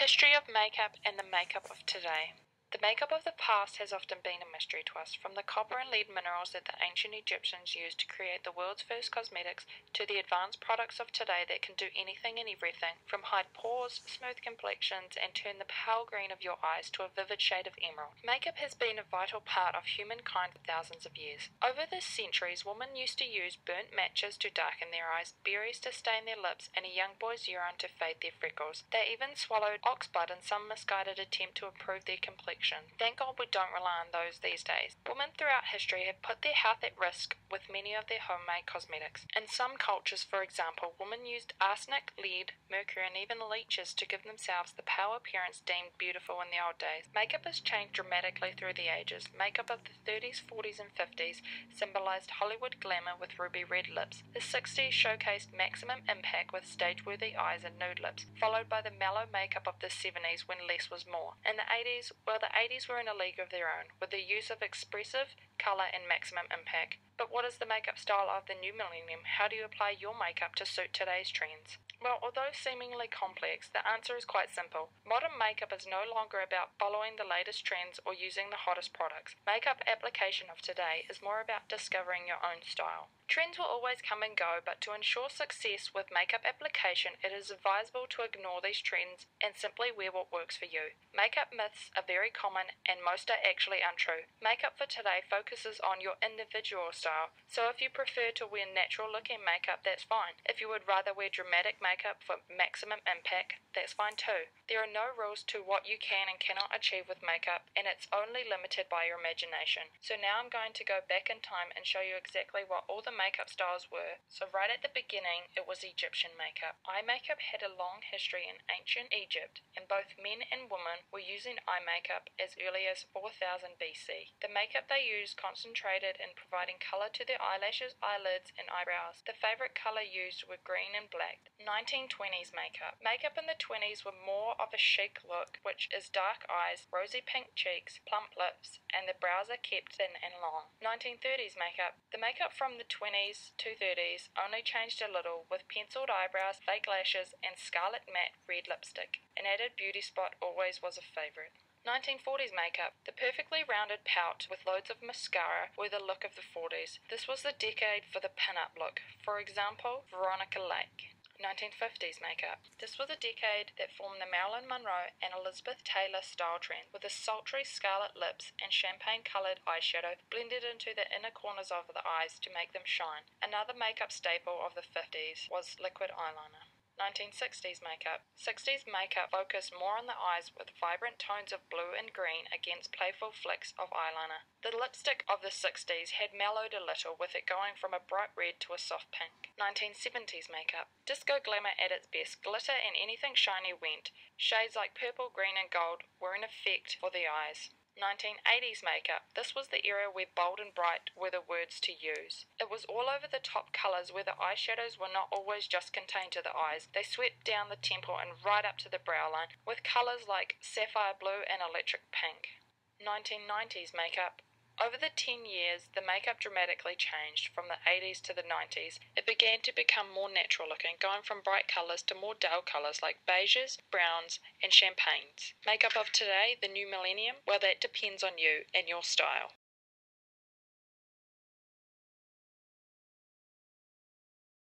History of makeup and the makeup of today. The makeup of the past has often been a mystery to us, from the copper and lead minerals that the ancient Egyptians used to create the world's first cosmetics to the advanced products of today that can do anything and everything, from hide pores, smooth complexions, and turn the pale green of your eyes to a vivid shade of emerald. Makeup has been a vital part of humankind for thousands of years. Over the centuries, women used to use burnt matches to darken their eyes, berries to stain their lips, and a young boy's urine to fade their freckles. They even swallowed oxblood in some misguided attempt to improve their complexion. Thank God we don't rely on those these days. Women throughout history have put their health at risk with many of their homemade cosmetics. In some cultures, for example, women used arsenic, lead, mercury, and even leeches to give themselves the pale appearance deemed beautiful in the old days. Makeup has changed dramatically through the ages. Makeup of the 30s, 40s, and 50s symbolized Hollywood glamour with ruby red lips. The 60s showcased maximum impact with stage-worthy eyes and nude lips, followed by the mellow makeup of the 70s when less was more. In the 80s, the 80s were in a league of their own, with the use of expressive colour and maximum impact. But what is the makeup style of the new millennium? How do you apply your makeup to suit today's trends? Well, although seemingly complex, the answer is quite simple. Modern makeup is no longer about following the latest trends or using the hottest products. Makeup application of today is more about discovering your own style. Trends will always come and go, but to ensure success with makeup application, it is advisable to ignore these trends and simply wear what works for you. Makeup myths are very common and most are actually untrue. Makeup for today focuses on your individual style, so if you prefer to wear natural looking makeup, that's fine. If you would rather wear dramatic makeup for maximum impact, that's fine too. There are no rules to what you can and cannot achieve with makeup, and it's only limited by your imagination. So now I'm going to go back in time and show you exactly what all the makeup styles were. So right at the beginning, it was Egyptian makeup. Eye makeup had a long history in ancient Egypt, and both men and women were using eye makeup as early as 4000 BC. The makeup they used concentrated in providing color to their eyelashes, eyelids, and eyebrows. The favorite color used were green and black. 1920s makeup. Makeup in the 20s were more of a chic look, which is dark eyes, rosy pink cheeks, plump lips, and the brows are kept thin and long. 1930s makeup. The makeup from the 20s to 30s only changed a little, with penciled eyebrows, fake lashes, and scarlet matte red lipstick. An added beauty spot always was a favorite. 1940s makeup. The perfectly rounded pout with loads of mascara were the look of the 40s. This was the decade for the pin-up look. For example, Veronica Lake. 1950s makeup. This was a decade that formed the Marilyn Monroe and Elizabeth Taylor style trend, with the sultry scarlet lips and champagne-coloured eyeshadow blended into the inner corners of the eyes to make them shine. Another makeup staple of the 50s was liquid eyeliner. 1960s makeup. 60s makeup focused more on the eyes with vibrant tones of blue and green against playful flicks of eyeliner. The lipstick of the 60s had mellowed a little, with it going from a bright red to a soft pink. 1970s makeup. Disco glamour at its best. Glitter and anything shiny went. Shades like purple, green and gold were in effect for the eyes. 1980s makeup. This was the era where bold and bright were the words to use. It was all over the top colours where the eyeshadows were not always just contained to the eyes. They swept down the temple and right up to the brow line, with colours like sapphire blue and electric pink. 1990s makeup. Over the 10 years, the makeup dramatically changed from the 80s to the 90s. It began to become more natural looking, going from bright colours to more dull colours like beiges, browns, and champagnes. Makeup of today, the new millennium, well, that depends on you and your style.